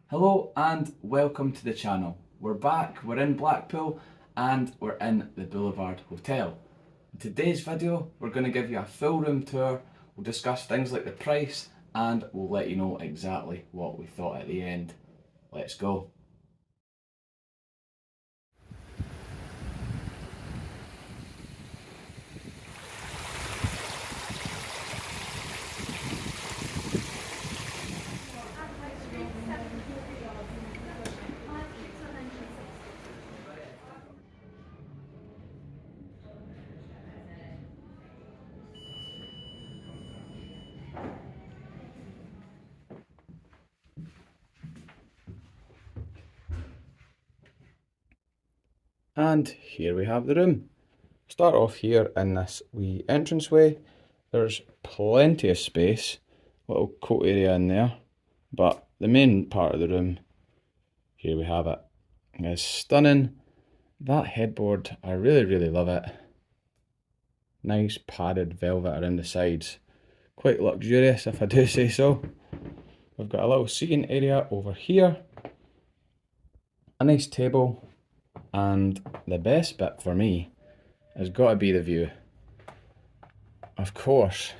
Hello and welcome to the channel. We're back, we're in Blackpool and we're in the Boulevard Hotel. In today's video we're going to give you a full room tour, we'll discuss things like the price and we'll let you know exactly what we thought at the end. Let's go. And here we have the room. Start off here in this wee entranceway. There's plenty of space, little coat area in there, but the main part of the room, here we have it, is stunning. That headboard, I really love it. Nice padded velvet around the sides. Quite luxurious if I do say so. We've got a little seating area over here. A nice table. And the best bit for me has got to be the view. Of course,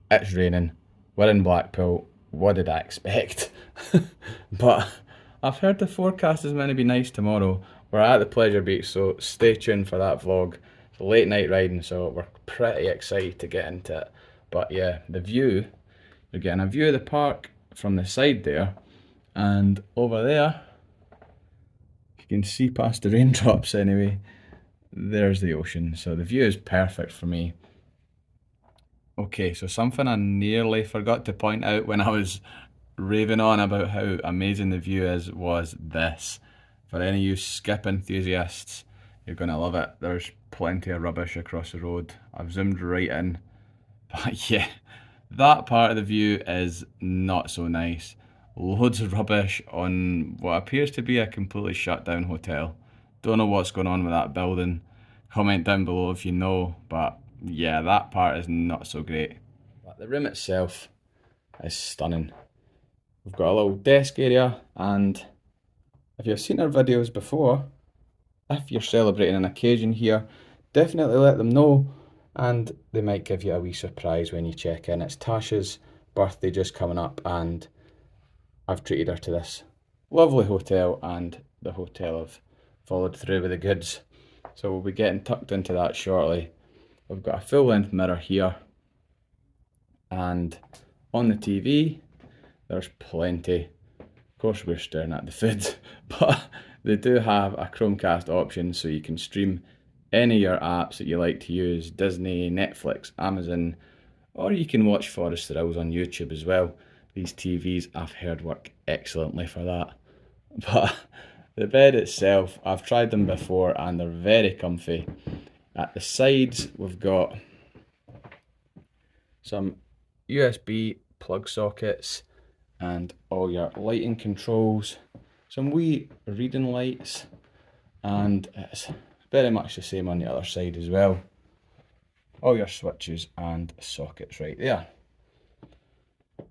it's raining. We're in Blackpool. What did I expect? But I've heard the forecast is meant to be nice tomorrow. We're at the Pleasure Beach, so stay tuned for that vlog. It's late night riding, so we're pretty excited to get into it. But yeah, the view, you're getting a view of the park from the side there, and over there, you can see past the raindrops anyway, there's the ocean. So the view is perfect for me. Okay, so something I nearly forgot to point out when I was raving on about how amazing the view is was this. For any of you skip enthusiasts, you're going to love it. There's plenty of rubbish across the road. I've zoomed right in. But yeah, that part of the view is not so nice. Loads of rubbish on what appears to be a completely shut down hotel. Don't know what's going on with that building. Comment down below if you know, but yeah, that part is not so great. But the room itself is stunning. We've got a little desk area, and if you've seen our videos before, if you're celebrating an occasion here, definitely let them know, and they might give you a wee surprise when you check in. It's Tasha's birthday just coming up, and I've treated her to this lovely hotel, and the hotel have followed through with the goods. So we'll be getting tucked into that shortly. We've got a full length mirror here, and on the TV there's plenty. Of course we're staring at the food, but they do have a Chromecast option, so you can stream any of your apps that you like to use, Disney, Netflix, Amazon, or you can watch Forest Hills on YouTube as well. These TVs I've heard work excellently for that. But the bed itself, I've tried them before and they're very comfy. At the sides we've got some USB plug sockets and all your lighting controls, some wee reading lights, and it's very much the same on the other side as well. All your switches and sockets right there.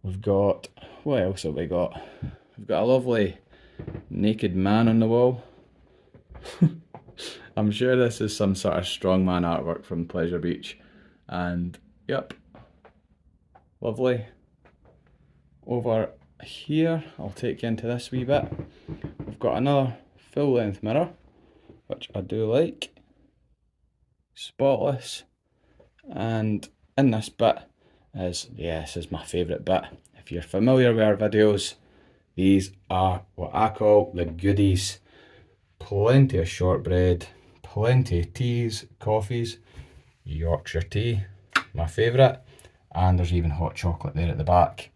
We've got, what else have we got? We've got a lovely naked man on the wall. I'm sure this is some sort of strongman artwork from Pleasure Beach. And yep, lovely. Over here, I'll take you into this wee bit. We've got another full length mirror, which I do like. Spotless. And in this bit is, yeah, this is my favourite bit. If you're familiar with our videos, these are what I call the goodies. Plenty of shortbread, plenty of teas, coffees, Yorkshire tea, my favourite, and there's even hot chocolate there at the back.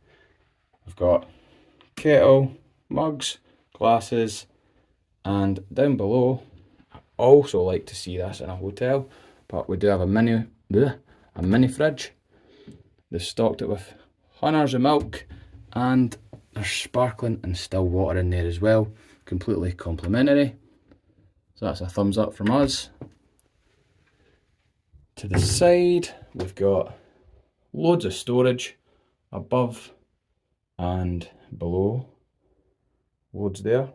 We've got kettle, mugs, glasses, and down below, I also like to see this in a hotel, but we do have a mini fridge. They stocked it with hunters of milk, and there's sparkling and still water in there as well, completely complimentary. So that's a thumbs up from us. To the side, we've got loads of storage above and below. Loads there.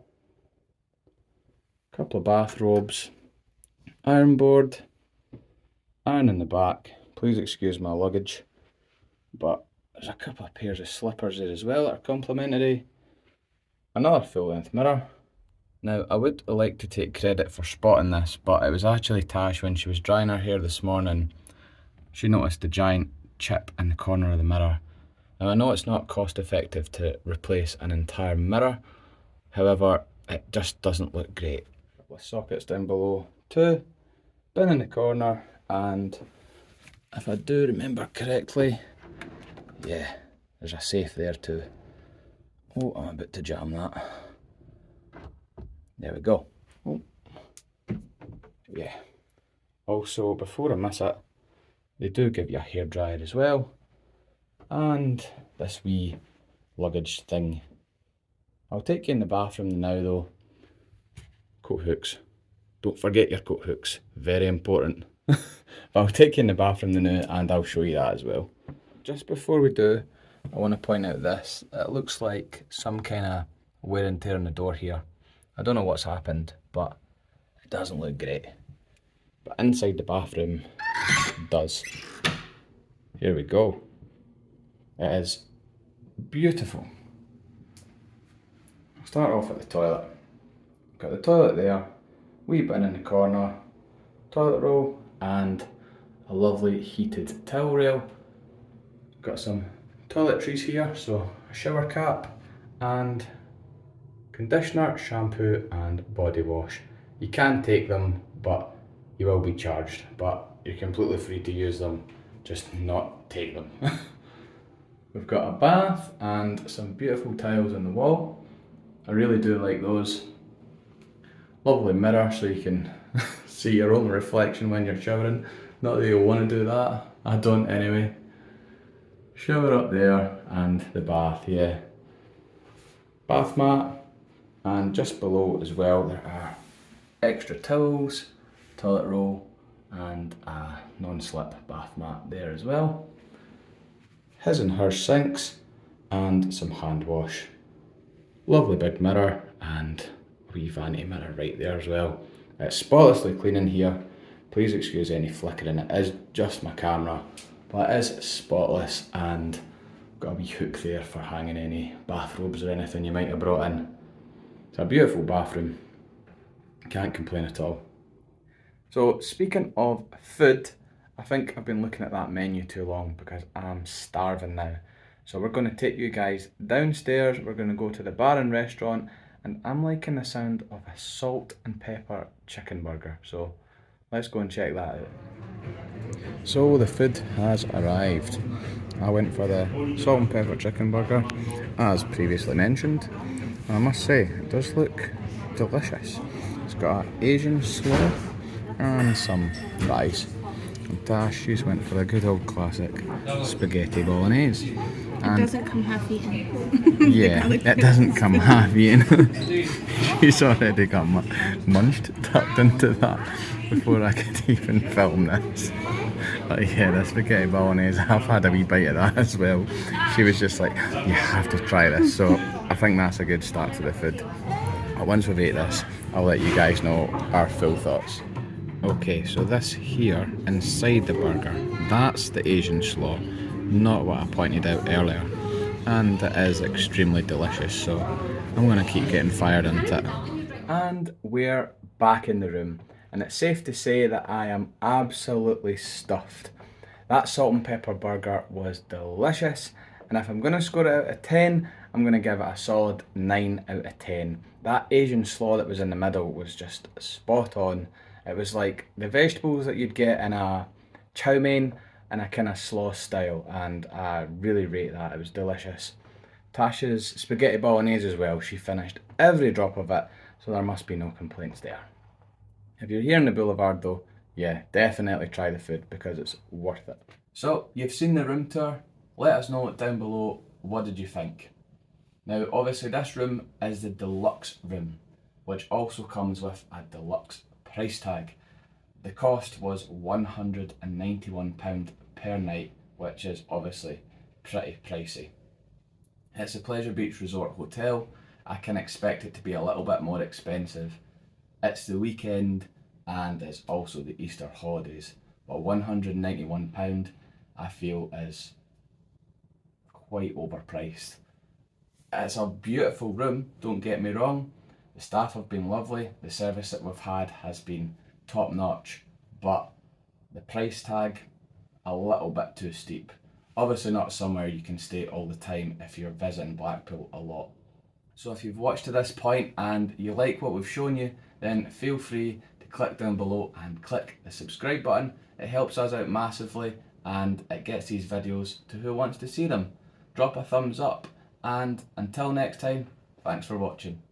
Couple of bathrobes. Iron board. Iron in the back. Please excuse my luggage. But there's a couple of pairs of slippers there as well that are complimentary. Another full length mirror. Now, I would like to take credit for spotting this, but it was actually Tash when she was drying her hair this morning. She noticed the giant chip in the corner of the mirror. Now, I know it's not cost effective to replace an entire mirror, however, it just doesn't look great. With sockets down below too, bin in the corner, and if I do remember correctly, yeah, there's a safe there too. Oh, I'm about to jam that. There we go. Oh. Yeah. Also, before I miss it, they do give you a hairdryer as well. And this wee luggage thing. I'll take you in the bathroom now though. Coat hooks. Don't forget your coat hooks. Very important. But I'll take you in the bathroom now and I'll show you that as well. Just before we do, I want to point out this. It looks like some kind of wear and tear on the door here. I don't know what's happened, but it doesn't look great. But inside the bathroom, it does. Here we go. It is beautiful. I'll start off at the toilet. Got the toilet there, wee bin in the corner, toilet roll, and a lovely heated towel rail. Got some toiletries here, so a shower cap and conditioner, shampoo and body wash. You can take them, but you will be charged, but you're completely free to use them, just not take them. We've got a bath and some beautiful tiles on the wall. I really do like those. Lovely mirror so you can see your own reflection when you're showering. Not that you'll want to do that, I don't anyway. Shower up there and the bath, yeah. Bath mat, and just below as well there are extra towels, toilet roll and a non-slip bath mat there as well. His and her sinks and some hand wash. Lovely big mirror and a wee vanity mirror right there as well. It's spotlessly clean in here. Please excuse any flickering, it is just my camera, but it is spotless, and got a wee hook there for hanging any bathrobes or anything you might have brought in. It's a beautiful bathroom, can't complain at all. So speaking of food, I think I've been looking at that menu too long because I'm starving now. So we're going to take you guys downstairs, we're going to go to the bar and restaurant, and I'm liking the sound of a salt and pepper chicken burger. So let's go and check that out. So the food has arrived. I went for the salt and pepper chicken burger, as previously mentioned. And I must say, it does look delicious. It's got an Asian slaw and some fries. And Tash, she's went for the good old classic spaghetti bolognese. And it doesn't come half eaten. Yeah, it doesn't come half eaten. She's already got munched, tucked into that before I could even film this. But yeah, the spaghetti bolognese, I've had a wee bite of that as well. She was just like, you have to try this. So I think that's a good start to the food. But once we've ate this, I'll let you guys know our full thoughts. Okay, so this here, inside the burger, that's the Asian slaw, not what I pointed out earlier. And it is extremely delicious, so I'm going to keep getting fired into it. And we're back in the room, and it's safe to say that I am absolutely stuffed. That salt and pepper burger was delicious, and if I'm going to score it out of 10, I'm going to give it a solid 9 out of 10. That Asian slaw that was in the middle was just spot on. It was like the vegetables that you'd get in a chow mein in a kind of slaw style, and I really rate that. It was delicious. Tasha's spaghetti bolognese as well, she finished every drop of it, so there must be no complaints there. If you're here in the Boulevard though, yeah, definitely try the food because it's worth it. So, you've seen the room tour. Let us know down below, what did you think? Now, obviously this room is the deluxe room, which also comes with a deluxe price tag. The cost was £191 per night, which is obviously pretty pricey. It's a Pleasure Beach Resort Hotel, I can expect it to be a little bit more expensive. It's the weekend and it's also the Easter holidays, but £191 I feel is quite overpriced. It's a beautiful room, don't get me wrong. The staff have been lovely, the service that we've had has been top notch, but the price tag, a little bit too steep. Obviously not somewhere you can stay all the time if you're visiting Blackpool a lot. So if you've watched to this point and you like what we've shown you, then feel free to click down below and click the subscribe button. It helps us out massively and it gets these videos to who wants to see them. Drop a thumbs up, and until next time, thanks for watching.